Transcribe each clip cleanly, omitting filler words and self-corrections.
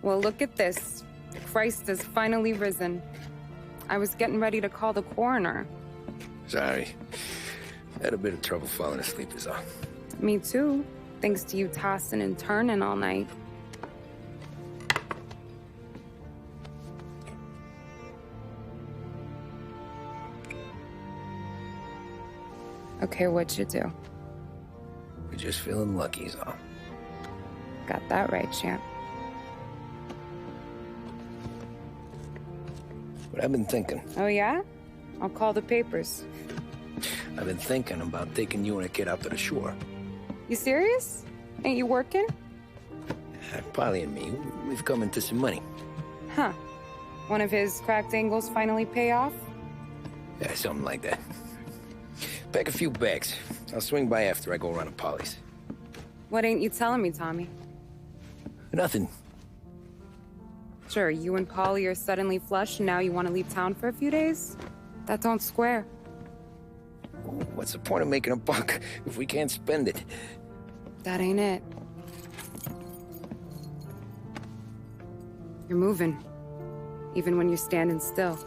Well, look at this. Christ has finally risen. I was getting ready to call the coroner. Sorry. Had a bit of trouble falling asleep is all. Me too. Thanks to you tossing and turning all night. Okay, what'd you do? We're just feeling lucky is all. Got that right, champ. But I've been thinking. Oh, yeah? I'll call the papers. I've been thinking about taking you and a kid out to the shore. You serious? Ain't you working? Polly and me, we've come into some money. Huh. One of his cracked angles finally pay off? Yeah, something like that. Pack a few bags. I'll swing by after I go around to Polly's. What ain't you telling me, Tommy? Nothing. Sure, you and Polly are suddenly flush and now you want to leave town for a few days? That don't square. What's the point of making a buck if we can't spend it? That ain't it. You're moving, even when you're standing still.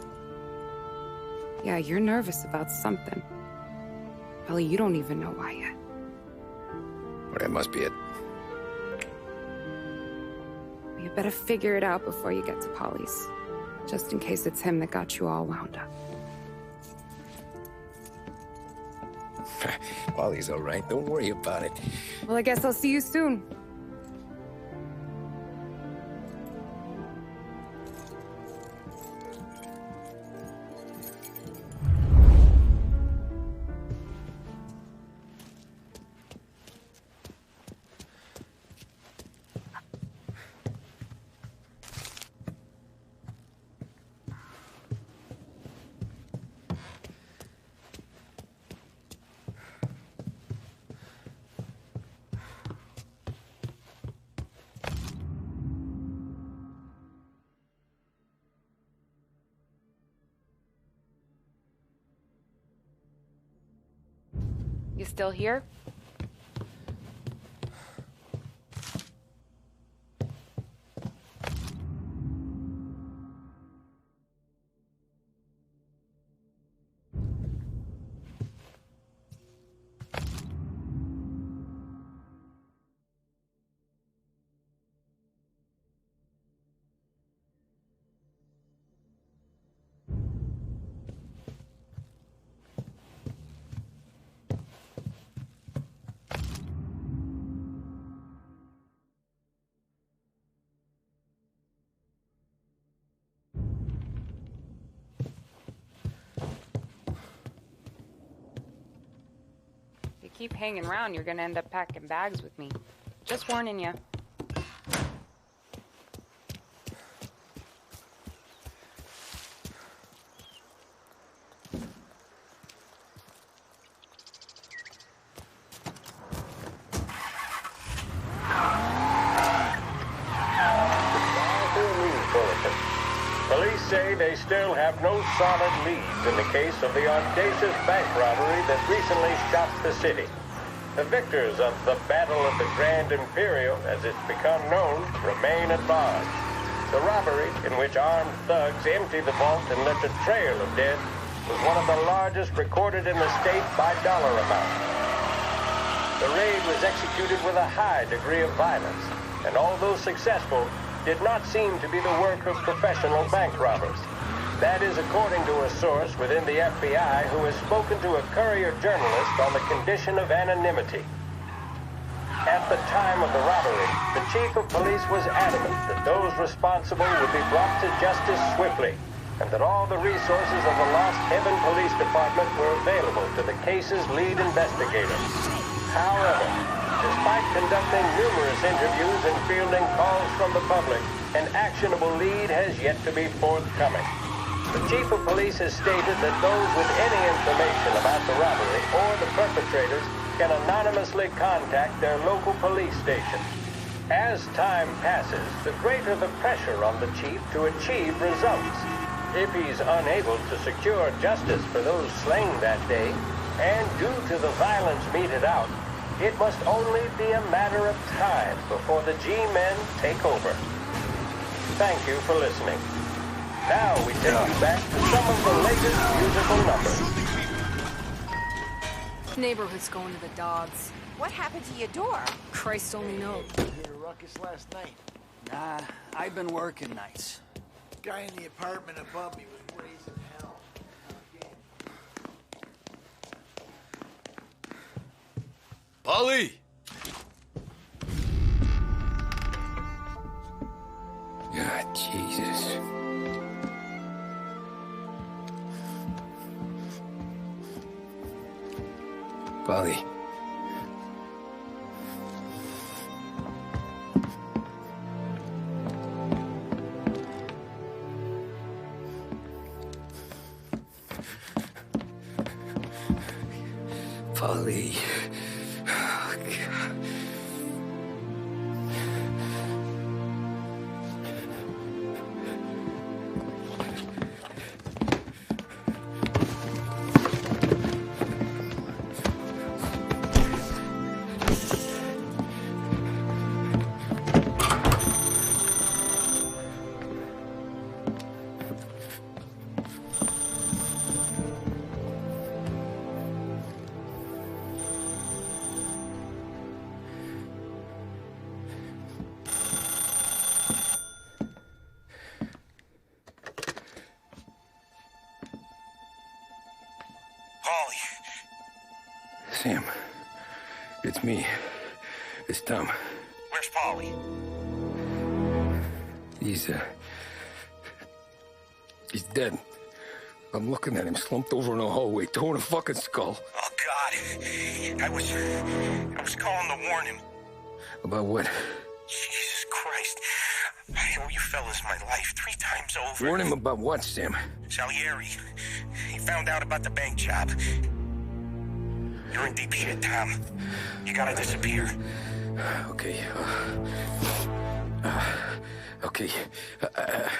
Yeah, you're nervous about something. Probably you don't even know why yet. Well, that must be it. You better figure it out before you get to Polly's, just in case it's him that got you all wound up. Polly's all right. Don't worry about it. Well, I guess I'll see you soon. You still here? Keep hanging around, you're gonna end up packing bags with me. Just warning you. Police say they still have no solid leads in the case of the audacious bank robbery that recently shocked the city. The victors of the Battle of the Grand Imperial, as it's become known, remain at large. The robbery, in which armed thugs emptied the vault and left a trail of dead, was one of the largest recorded in the state by dollar amount. The raid was executed with a high degree of violence, and although successful, did not seem to be the work of professional bank robbers. That is according to a source within the FBI who has spoken to a Courier journalist on the condition of anonymity. At the time of the robbery, the chief of police was adamant that those responsible would be brought to justice swiftly, and that all the resources of the Lost Heaven Police Department were available to the case's lead investigator. However, despite conducting numerous interviews and fielding calls from the public, an actionable lead has yet to be forthcoming. The chief of police has stated that those with any information about the robbery or the perpetrators can anonymously contact their local police station. As time passes, the greater the pressure on the chief to achieve results. If he's unable to secure justice for those slain that day, and due to the violence meted out, it must only be a matter of time before the G-men take over. Thank you for listening. Now we take you back to some of the latest musical numbers. Neighborhood's going to the dogs. What happened to your door? Christ only knows. You hear a ruckus last night? Nah, I've been working nights. Guy in the apartment above me was raising hell. Polly! Ah, Jesus. Polly. Polly. Oh, God. Polly. Sam, it's me. It's Tom. Where's Polly? He's dead. I'm looking at him slumped over in the hallway, torn a fucking skull. Oh, God. I was calling to warn him. About what? Jesus Christ. I owe you fellas my life 3 times over. Warn him about what, Sam? Salieri. He found out about the bank job. You're in deep shit, Tom. You gotta disappear. Okay. Okay.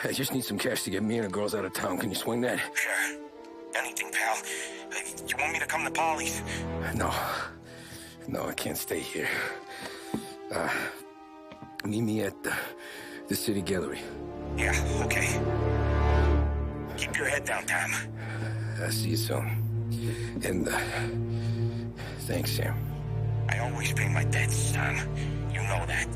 I just need some cash to get me and the girls out of town. Can you swing that? Sure. Anything, pal. You want me to come to Polly's? No. No, I can't stay here. Meet me at the city gallery. Yeah, okay. Keep your head down, Tom. I'll see you soon. And, thanks, Sam. I always pay my debts, Tom. You know that.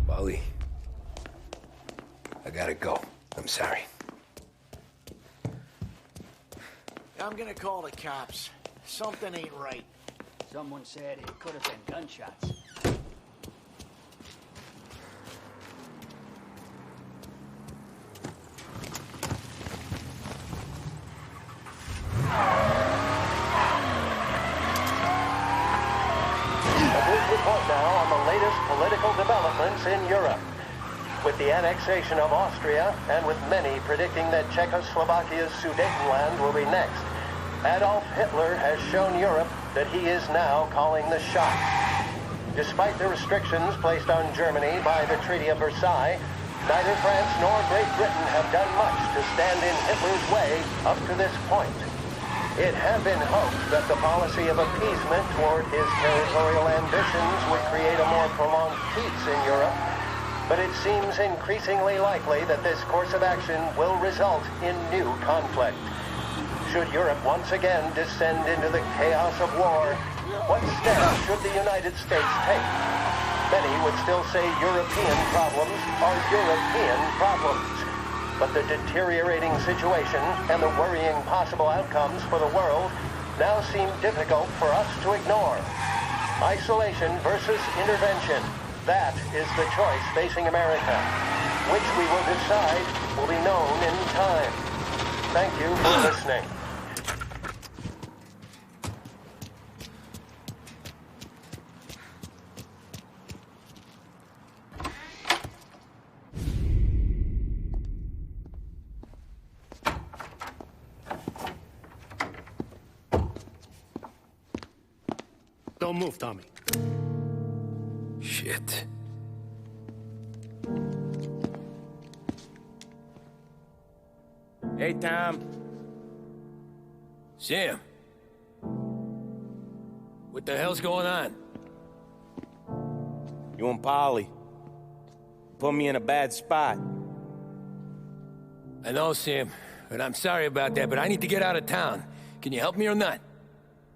Polly. I gotta go. I'm sorry. I'm gonna call the cops. Something ain't right. Someone said it could have been gunshots. A brief report now on the latest political developments in Europe. With the annexation of Austria, and with many predicting that Czechoslovakia's Sudetenland will be next, Adolf Hitler has shown Europe that he is now calling the shots. Despite the restrictions placed on Germany by the Treaty of Versailles, neither France nor Great Britain have done much to stand in Hitler's way up to this point. It had been hoped that the policy of appeasement toward his territorial ambitions would create a more prolonged peace in Europe, but it seems increasingly likely that this course of action will result in new conflict. Should Europe once again descend into the chaos of war, what steps should the United States take? Many would still say European problems are European problems. But the deteriorating situation and the worrying possible outcomes for the world now seem difficult for us to ignore. Isolation versus intervention. That is the choice facing America, which we will decide will be known in time. Thank you for listening. Don't move, Tommy. Shit. Hey, Tom. Sam. What the hell's going on? You and Polly put me in a bad spot. I know, Sam, and I'm sorry about that, but I need to get out of town. Can you help me or not?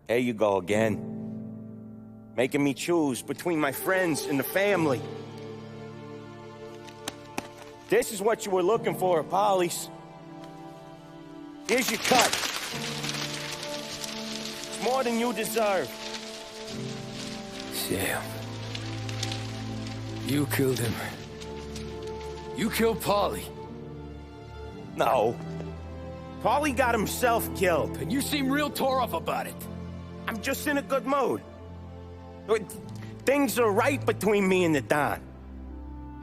There you go again. Making me choose between my friends and the family. This is what you were looking for, Polly's. Here's your cut. It's more than you deserve. Sam. You killed him. You killed Paulie. No. Paulie got himself killed. And you seem real tore up about it. I'm just in a good mood. Things are right between me and the Don.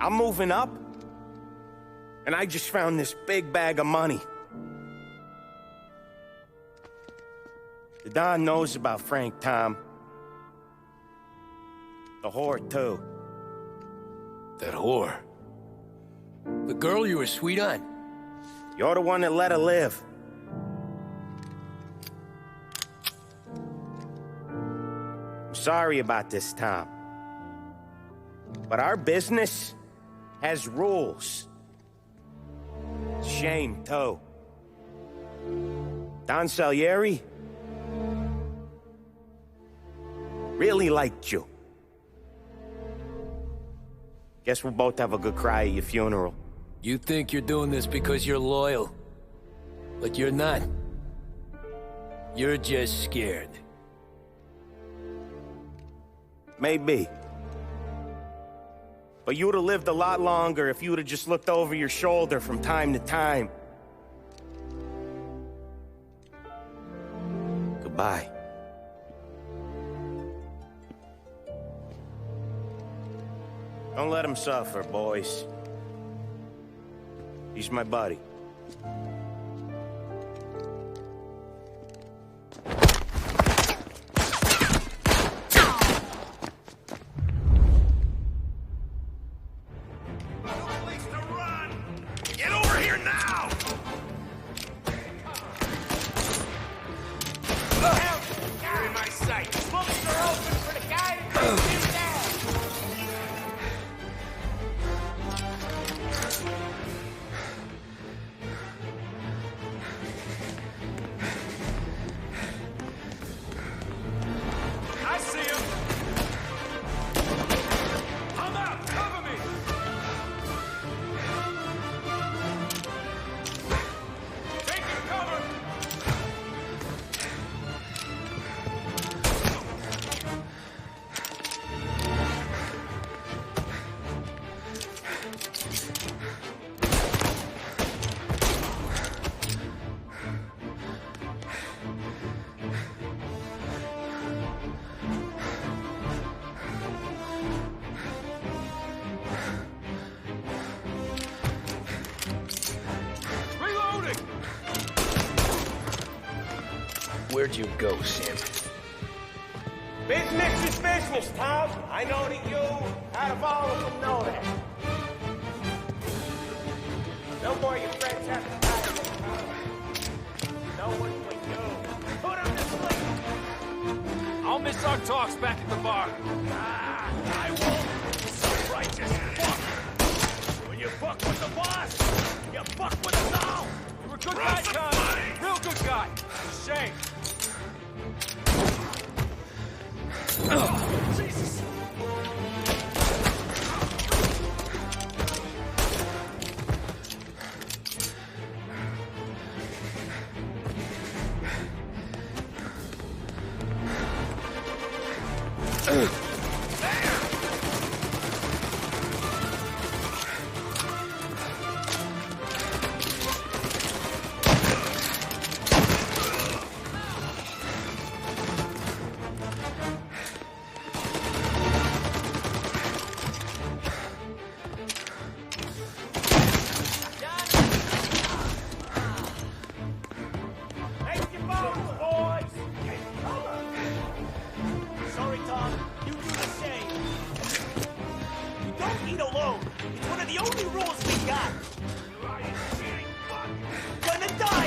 I'm moving up. And I just found this big bag of money. The Don knows about Frank, Tom. The whore, too. That whore? The girl you were sweet on? You're the one that let her live. I'm sorry about this, Tom. But our business has rules. Shame, too. Don Salieri really liked you. Guess we'll both have a good cry at your funeral. You think you're doing this because you're loyal. But you're not. You're just scared. Maybe. But you would have lived a lot longer if you would have just looked over your shoulder from time to time. Goodbye. Don't let him suffer, boys. He's my buddy. Get over here now! You're in my sight. Books are open for the guy who takes you down. I see him. I'm out. Cover me. Taking cover. Reloading. Where'd you go, Sam? Business is business, Tom. I know that you, out of all of them, know that. No more your friends have to die of it, Tom. No one but you. Put him to sleep. I'll miss our talks back at the bar. I won't. So righteous. Fuck. When you fuck with the boss, you fuck with us all. You were a good guy, Tom. Real good guy. Shame. Jesus. Take your bones, boys. Get cover. Sorry, Tom. You do the same. You don't eat alone. It's one of the only rules we got. Gonna die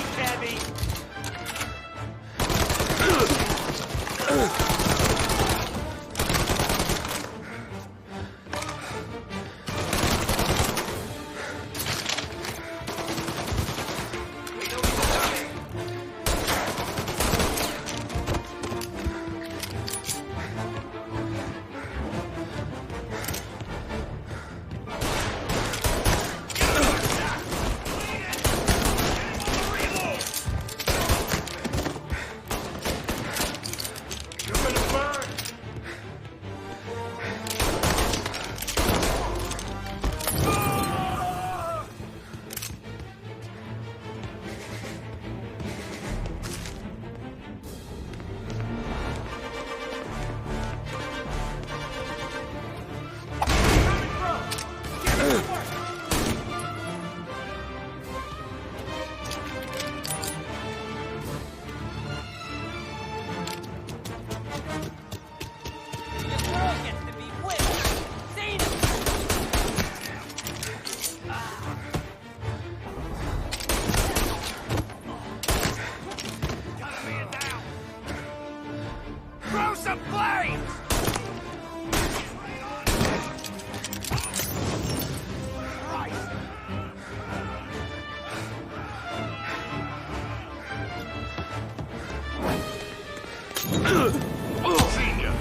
Senior.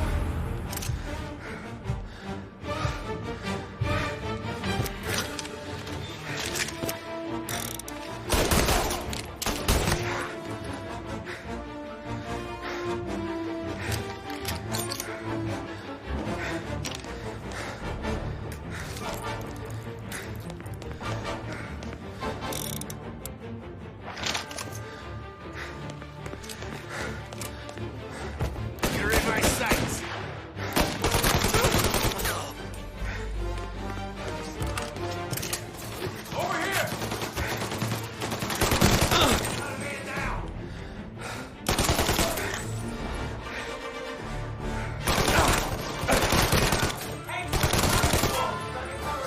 You're in my sights. Over here. Man down.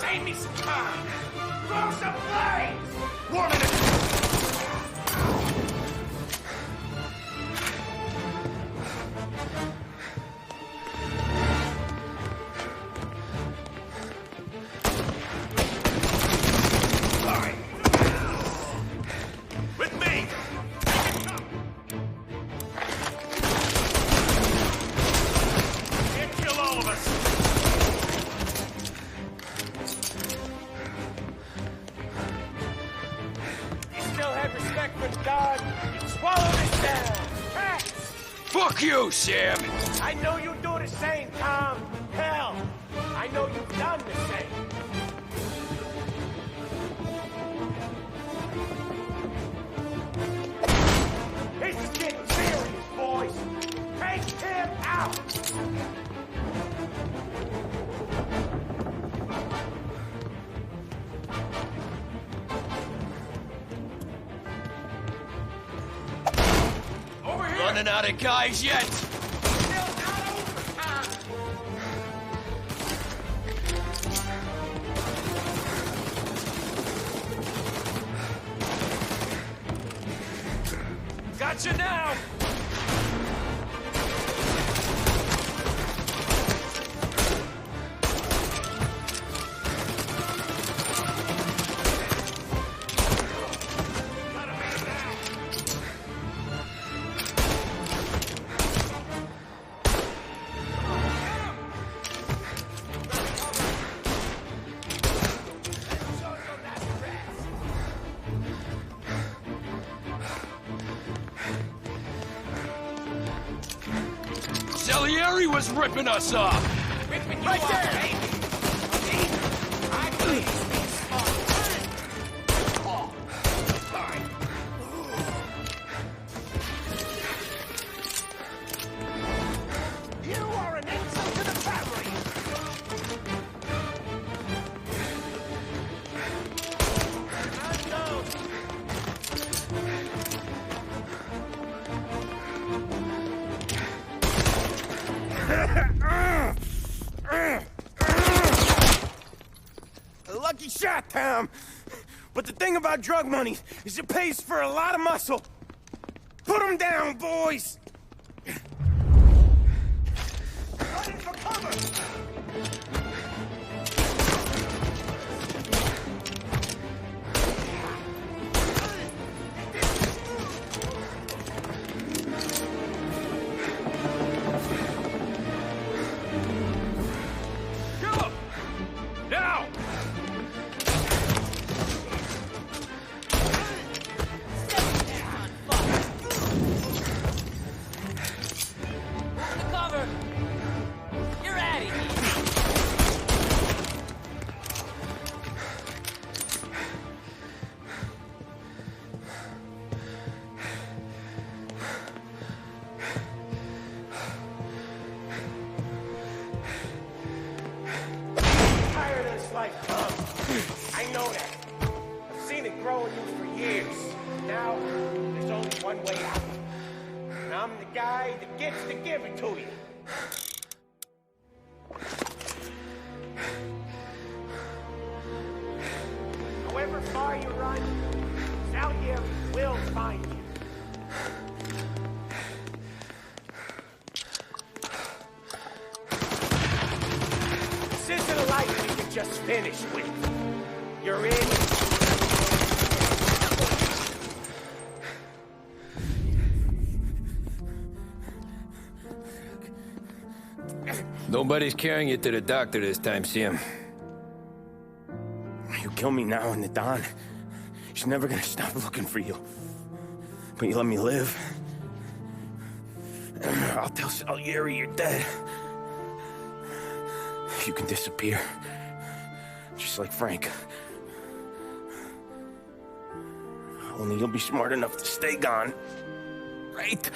Save me some time. Throw some flames. 1 minute. Alright. With me. Can't kill all of us. You still have respect for the dog? You swallow this down. Cats! Fuck you, Sam. I know you do the same, Tom. Hell, I know you've done the same. This is getting serious, boys. Take him out. Over here. Running out of guys yet? Still not over, Tom. Gotcha now. Got a man down. Salieri was ripping us off. Ripping you right off, there. Baby. I please be smart. Oh. Sorry. You are an insult to the family. Unknown. A lucky shot, Tom. But the thing about drug money is it pays for a lot of muscle. Put him down, boys! Running for cover. Go! Now! Cover. You're out of here. Tired of this life, Tom. I know that. I've seen it grow in you for years. Now, there's only one way out. And I'm the guy that gets to give it to you. However far you run, Salieri will find you. This isn't a life you can just finish with. You're in. Nobody's carrying you to the doctor this time, Sam. You kill me now in the dawn. She's never gonna stop looking for you. But you let me live. I'll tell Salieri you're dead. You can disappear. Just like Frank. Only you'll be smart enough to stay gone. Right?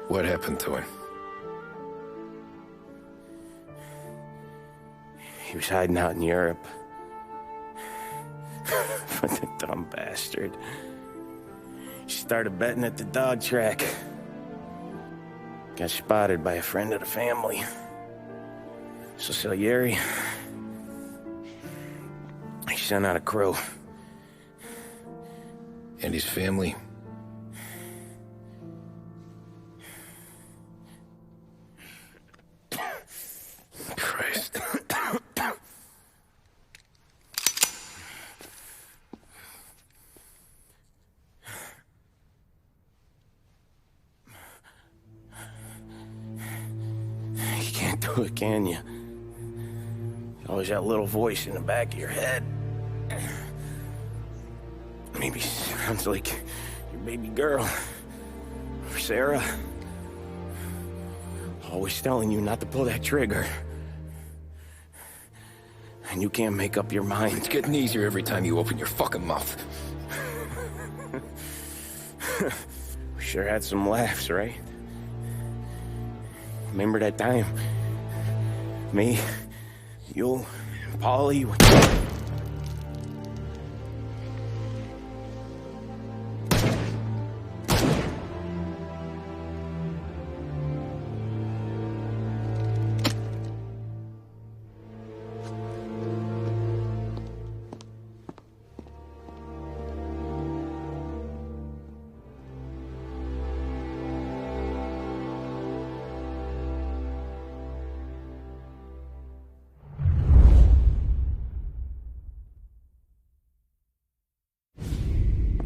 What happened to him? He was hiding out in Europe. But the dumb bastard. He started betting at the dog track. Got spotted by a friend of the family. So Salieri, he sent out a crew. And his family? Christ. You can't do it, can you? Always that little voice in the back of your head. Maybe sounds like your baby girl. Or Sarah. Always telling you not to pull that trigger. And you can't make up your mind. It's getting easier every time you open your fucking mouth. We sure had some laughs, right? Remember that time? Me, you, and Paulie.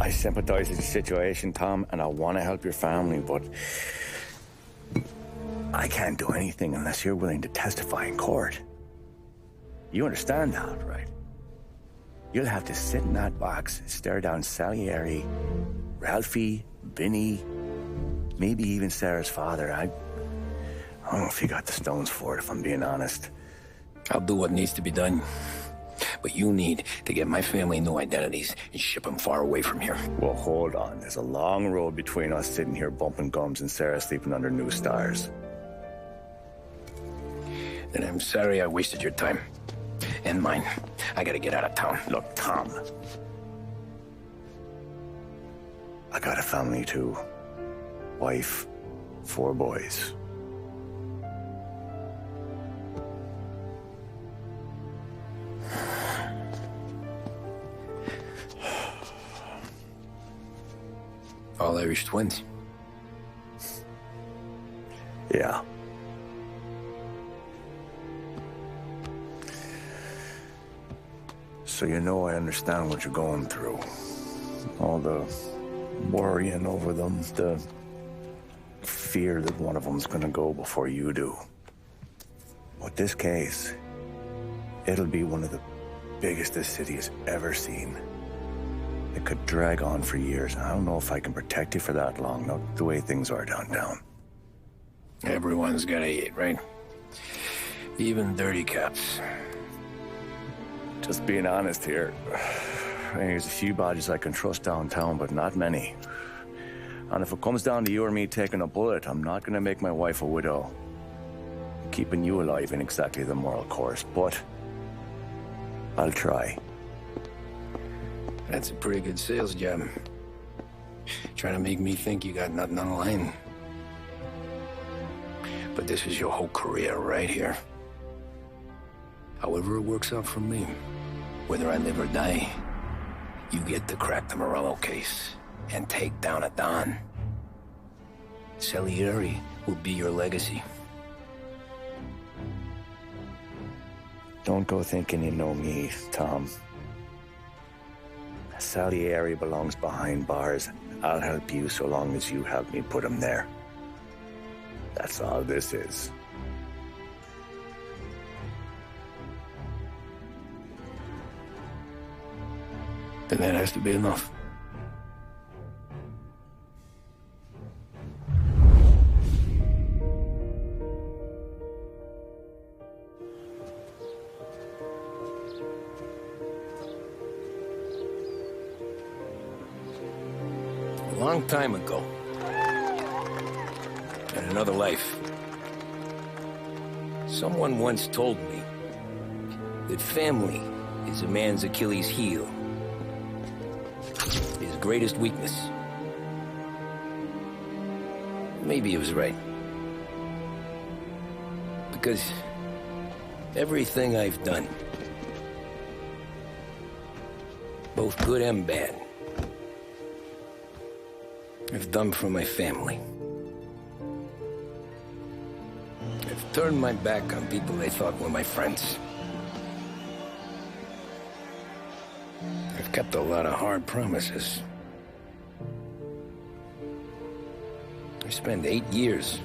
I sympathize with the situation, Tom, and I want to help your family, but I can't do anything unless you're willing to testify in court. You understand that, right? You'll have to sit in that box, stare down Salieri, Ralphie, Vinny, maybe even Sarah's father. I don't know if you got the stones for it, if I'm being honest. I'll do what needs to be done. But you need to get my family new identities and ship them far away from here. Well, hold on. There's a long road between us sitting here bumping gums and Sarah sleeping under new stars. Then I'm sorry I wasted your time. And mine. I gotta get out of town. Look, Tom. I got a family too. Wife, 4 boys. All Irish twins. Yeah. So you know I understand what you're going through. All the worrying over them, the fear that one of them's gonna go before you do. But this case, it'll be one of the biggest this city has ever seen. It could drag on for years, and I don't know if I can protect you for that long, not the way things are downtown. Everyone's gotta eat, right? Even dirty cops. Just being honest here, there's a few bodies I can trust downtown, but not many. And if it comes down to you or me taking a bullet, I'm not gonna make my wife a widow. Keeping you alive ain't exactly the moral course, but I'll try. That's a pretty good sales job. Trying to make me think you got nothing on the line. But this is your whole career right here. However it works out for me, whether I live or die, you get to crack the Morello case and take down a Don. Salieri will be your legacy. Don't go thinking you know me, Tom. Salieri belongs behind bars. I'll help you so long as you help me put him there. That's all this is. then that has to be enough. A long time ago, in another life, someone once told me that family is a man's Achilles heel, his greatest weakness. Maybe he was right. Because everything I've done, both good and bad, I've done for my family. I've turned my back on people they thought were my friends. I've kept a lot of hard promises. I spent 8 years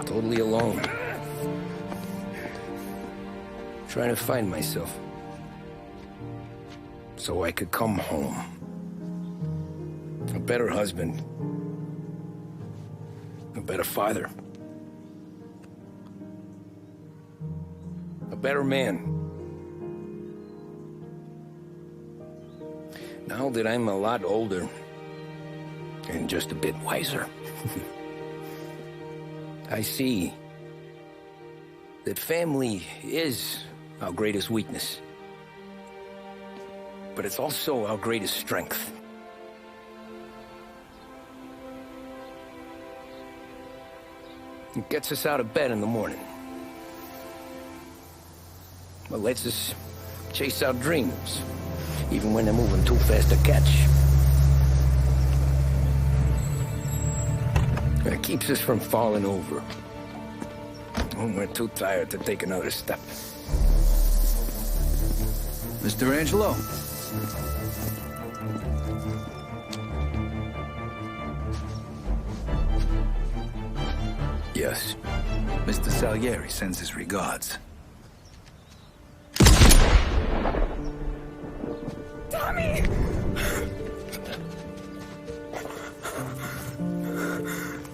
totally alone, trying to find myself so I could come home. A better husband, a better father, a better man. Now that I'm a lot older and just a bit wiser, I see that family is our greatest weakness, but it's also our greatest strength. It gets us out of bed in the morning. It lets us chase our dreams, even when they're moving too fast to catch. It keeps us from falling over when we're too tired to take another step. Mr. Angelo. Yes. Mr. Salieri sends his regards. Tommy!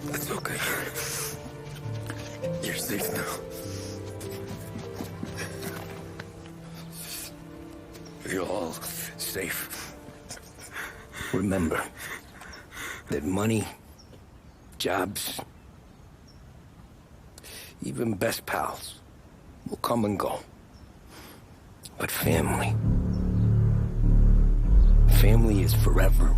That's okay. You're safe now. You're all safe. Remember that money, jobs, even best pals will come and go. But family is forever.